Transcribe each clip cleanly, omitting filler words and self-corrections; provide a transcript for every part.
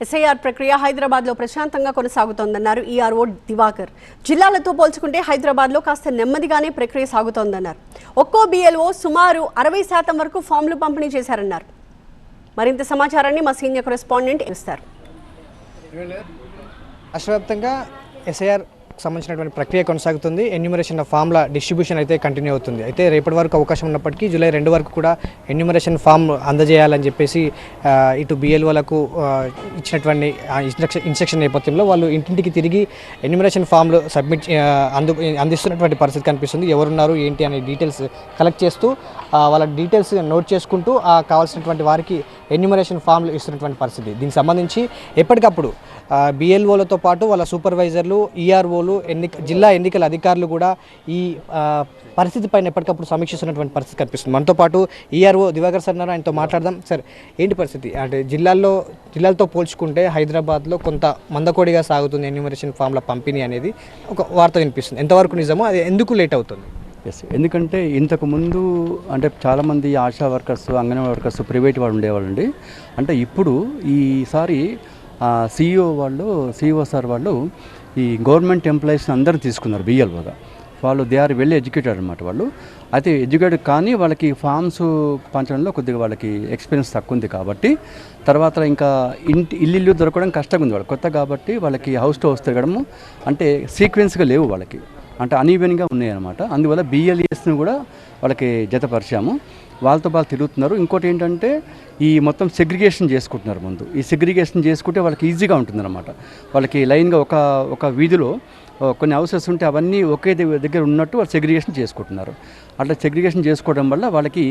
SIR ప్రక్రియ హైదరాబాద్లో ప్రశాంతంగా కొనసాగుతోందన్నారు ఈఆర్ఓ దివాకర్. జిల్లాలతో పోల్చుకుంటే హైదరాబాద్లో కాస్త నెమ్మదిగానే ప్రక్రియ సాగుతోందన్నారు. ఒక్కో బిఎల్ఓ సుమారు 60% వరకు ఫామ్లు పంపిణీ చేశారన్నారు. మరింత సమాచారాన్ని మా సీనియర్ కరెస్పాండెంట్ ఇస్తారు. రాష్ట్రవ్యాప్తంగా ఎస్ఐఆర్ సంబంధించినటువంటి ప్రక్రియ కొనసాగుతుంది. ఎన్యూమరేషన్ ఫామ్ల డిస్ట్రిబ్యూషన్ అయితే కంటిన్యూ అవుతుంది. అయితే రేపటి వరకు అవకాశం ఉన్నప్పటికీ జూలై 2 వరకు కూడా ఎన్యూమరేషన్ ఫామ్ అందజేయాలని చెప్పేసి ఇటు బిఎల్ఓలకు ఇచ్చినటువంటి ఇన్స్ట్రక్షన్ నేపథ్యంలో వాళ్ళు ఇంటింటికి తిరిగి ఎన్యూమరేషన్ ఫామ్లు అందిస్తున్నటువంటి పరిస్థితి కనిపిస్తుంది. ఎవరున్నారు ఏంటి అనే డీటెయిల్స్ కలెక్ట్ చేస్తూ వాళ్ళ డీటెయిల్స్ నోట్ చేసుకుంటూ కావాల్సినటువంటి వారికి ఎన్యూమరేషన్ ఫామ్లు ఇస్తున్నటువంటి పరిస్థితి. దీనికి సంబంధించి ఎప్పటికప్పుడు బిఎల్ఓలతో పాటు వాళ్ళ సూపర్వైజర్లు, ఈఆర్ఓలు, జిల్లా ఎన్నికల అధికారులు కూడా ఈ పరిస్థితి పైన ఎప్పటికప్పుడు సమీక్షిస్తున్నటువంటి పరిస్థితి కనిపిస్తుంది. మనతో పాటు ఈఆర్ఓ దివాకర్ సార్ ఉన్నారు, ఆయనతో మాట్లాడదాం. సార్, ఏంటి పరిస్థితి? అంటే జిల్లాలతో పోల్చుకుంటే హైదరాబాద్లో కొంత మందకోడిగా సాగుతుంది ఎన్యూమరేషన్ ఫామ్ల పంపిణీ అనేది ఒక వార్త వినిపిస్తుంది. ఎంతవరకు నిజమో, అది ఎందుకు లేట్ అవుతుంది? ఎందుకంటే ఇంతకుముందు అంటే చాలామంది ASHA workers, anganwadi workers private వాళ్ళు ఉండేవాళ్ళండి. అంటే ఇప్పుడు ఈసారి సిఇఓ సార్ వాళ్ళు ఈ గవర్నమెంట్ ఎంప్లాయీస్ అందరూ తీసుకున్నారు బిఎల్ఓగా. వాళ్ళు దే ఆర్ వెల్ ఎడ్యుకేటెడ్ అనమాట. వాళ్ళు అయితే ఎడ్యుకేటెడ్ కానీ వాళ్ళకి ఫామ్స్ పంచడంలో కొద్దిగా వాళ్ళకి ఎక్స్పీరియన్స్ తక్కువ ఉంది కాబట్టి తర్వాత ఇంకా ఇల్లు దొరకడం కష్టంగా ఉంది. వాళ్ళు కొత్త కాబట్టి వాళ్ళకి హౌస్ టు హౌస్ తిరగడము అంటే సీక్వెన్స్గా లేవు, వాళ్ళకి అంటే అనీవెన్గా ఉన్నాయి అనమాట. అందువల్ల బిఎల్ఏస్ని కూడా వాళ్ళకి జతపరిచాము. వాళ్ళతో వాళ్ళు తిరుగుతున్నారు. ఇంకోటి ఏంటంటే ఈ మొత్తం సెగ్రిగేషన్ చేసుకుంటున్నారు. ముందు ఈ సెగ్రిగేషన్ చేసుకుంటే వాళ్ళకి ఈజీగా ఉంటుందన్నమాట. వాళ్ళకి లైన్గా ఒక వీధిలో కొన్ని హౌసెస్ ఉంటే అవన్నీ ఒకే దగ్గర ఉన్నట్టు వాళ్ళు సెగ్రిగేషన్ చేసుకుంటున్నారు. అట్లా సెగ్రిగేషన్ చేసుకోవడం వల్ల వాళ్ళకి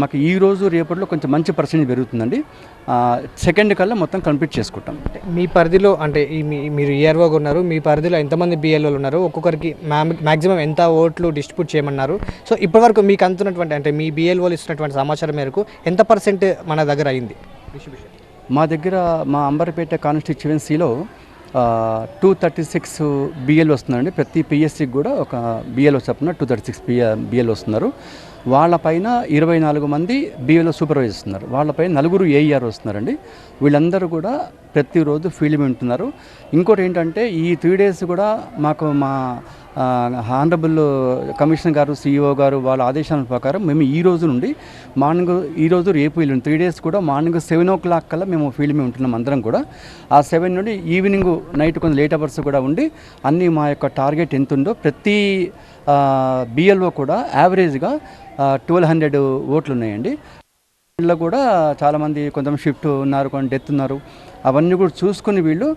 మాకు ఈ రోజు రేపటిలో కొంచెం మంచి పర్సెంటేజ్ పెరుగుతుందండి. సెకండ్ కల్లా మొత్తం కంప్లీట్ చేసుకుంటాం. మీ పరిధిలో అంటే మీరు ఈఆర్ఓగా ఉన్నారు, మీ పరిధిలో ఎంతమంది బిఎల్ఓలు ఉన్నారు, ఒక్కొక్కరికి మ్యాక్సిమం ఎంత ఓట్లు డిస్ట్రిబ్యూట్ చేయమన్నారు? సో ఇప్పటివరకు మీకు అందుతున్నటువంటి అంటే మీ బిఎల్ఓలు ఇస్తున్నటువంటి సమాచారం మేరకు ఎంత పర్సెంట్ మన దగ్గర అయింది డిస్ట్రిబ్యూషన్? మా దగ్గర మా అంబర్పేట కాన్స్టిట్యువెన్సీలో 236 బిఎల్ వస్తున్నారండి. ప్రతి పిఎస్సికి కూడా ఒక బిఎల్ చొప్పున 236 బిఎల్ వస్తున్నారు. వాళ్ళపైన 24 మంది బిఎల్ఓ సూపర్వైజర్ వస్తున్నారు. వాళ్ళపైన 4 ఏఈఆర్ వస్తున్నారండి. వీళ్ళందరూ కూడా ప్రతిరోజు ఫీల్డ్ మీద ఉంటున్నారు. ఇంకోటి ఏంటంటే ఈ 3 days కూడా మాకు మా హానరబుల్ కమిషనర్ గారు, సిఇఓ గారు వాళ్ళ ఆదేశాల ప్రకారం మేము ఈ రోజు నుండి ఈరోజు రేపు 3 days కూడా మార్నింగ్ 7 o'clock కల్లా మేము ఫీల్డ్ మీద ఉంటున్నాం అందరం కూడా. ఆ 7 నుండి ఈవినింగ్ నైట్ కొంచెం లేట్ అవర్స్ కూడా ఉండి అన్నీ మా యొక్క టార్గెట్ ఎంత ఉందో ప్రతి బిఎల్ఓ కూడా యావరేజ్గా 1200 ఓట్లు ఉన్నాయండి. వీళ్ళు కూడా చాలామంది కొంతమంది షిఫ్ట్ ఉన్నారు, కొంత డెత్ ఉన్నారు. అవన్నీ కూడా చూసుకుని వీళ్ళు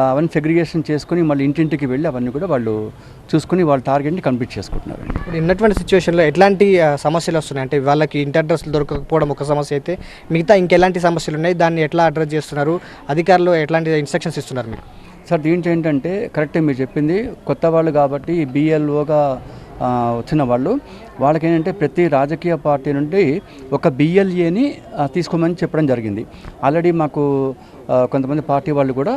అవన్నీ సెగ్రిగేషన్ చేసుకుని మళ్ళీ ఇంటింటికి వెళ్ళి అవన్నీ కూడా వాళ్ళు చూసుకుని వాళ్ళ టార్గెట్ని కంప్లీట్ చేసుకుంటున్నారు. ఇప్పుడు ఉన్నటువంటి సిచ్యువేషన్లో ఎట్లాంటి సమస్యలు వస్తున్నాయి? అంటే వాళ్ళకి ఇంటి అడ్రస్లు దొరకకపోవడం ఒక సమస్య అయితే మిగతా ఇంకెలాంటి సమస్యలు ఉన్నాయి? దాన్ని ఎట్లా అడ్రస్ చేస్తున్నారు? అధికారులు ఎట్లాంటి ఇన్స్ట్రక్షన్స్ ఇస్తున్నారు మీకు? సార్, దీంట్లో ఏంటంటే కరెక్టే మీరు చెప్పింది. కొత్త వాళ్ళు కాబట్టి బిఎల్ఓగా వచ్చిన వాళ్ళకి ఏంటంటే ప్రతి రాజకీయ పార్టీ నుండి ఒక బిఎల్ఏని తీసుకోమని చెప్పడం జరిగింది. ఆల్రెడీ మాకు కొంతమంది పార్టీ వాళ్ళు కూడా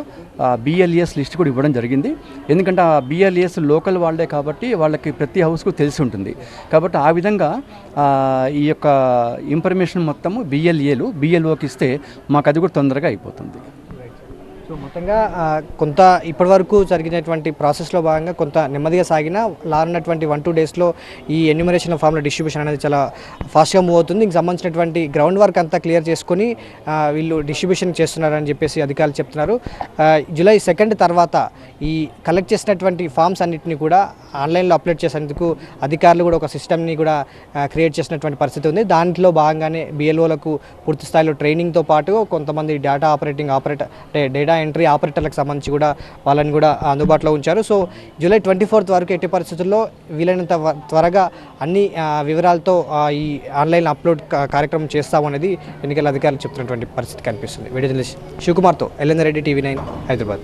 బిఎల్ఏస్ లిస్ట్ కూడా ఇవ్వడం జరిగింది. ఎందుకంటే ఆ బిఎల్ఏస్ లోకల్ వాళ్ళే కాబట్టి వాళ్ళకి ప్రతి హౌస్కు తెలిసి ఉంటుంది. కాబట్టి ఆ విధంగా ఈ యొక్క ఇన్ఫర్మేషన్ మొత్తము బిఎల్ఓకి ఇస్తే మాకు అది కూడా తొందరగా అయిపోతుంది. సో మొత్తంగా కొంత ఇప్పటివరకు జరిగినటువంటి ప్రాసెస్లో భాగంగా కొంత నెమ్మదిగా సాగిన రానున్నటువంటి 1-2 daysలో ఈ ఎన్యూమరేషన్ ఫామ్ల డిస్ట్రిబ్యూషన్ అనేది చాలా ఫాస్ట్గా మూవ్ అవుతుంది. ఇంక సంబంధించినటువంటి గ్రౌండ్ వర్క్ అంతా క్లియర్ చేసుకొని వీళ్ళు డిస్ట్రిబ్యూషన్ చేస్తున్నారని చెప్పేసి అధికారులు చెప్తున్నారు. జూలై 2 తర్వాత ఈ కలెక్ట్ చేసినటువంటి ఫామ్స్ అన్నింటినీ కూడా ఆన్లైన్లో అప్లోడ్ చేసేందుకు అధికారులు కూడా ఒక సిస్టమ్ని కూడా క్రియేట్ చేసినటువంటి పరిస్థితి ఉంది. దాంట్లో భాగంగానే బిఎల్ఓలకు పూర్తి స్థాయిలో ట్రైనింగ్తో పాటు కొంతమంది డేటా ఎంట్రీ ఆపరేటర్లకు సంబంధించి కూడా వాళ్ళని కూడా అందుబాటులో ఉంచారు. సో జూలై 24 వరకు ఎట్టి పరిస్థితుల్లో వీలైనంత త్వరగా అన్ని వివరాలతో ఈ ఆన్లైన్ అప్లోడ్ కార్యక్రమం చేస్తామనేది ఎన్నికల అధికారులు చెప్తున్నటువంటి పరిస్థితి కనిపిస్తుంది. వీడియో జర్నలిస్ట్ శివకుమార్తో ఎల్ఎన్ రెడ్డి, TV9 హైదరాబాద్.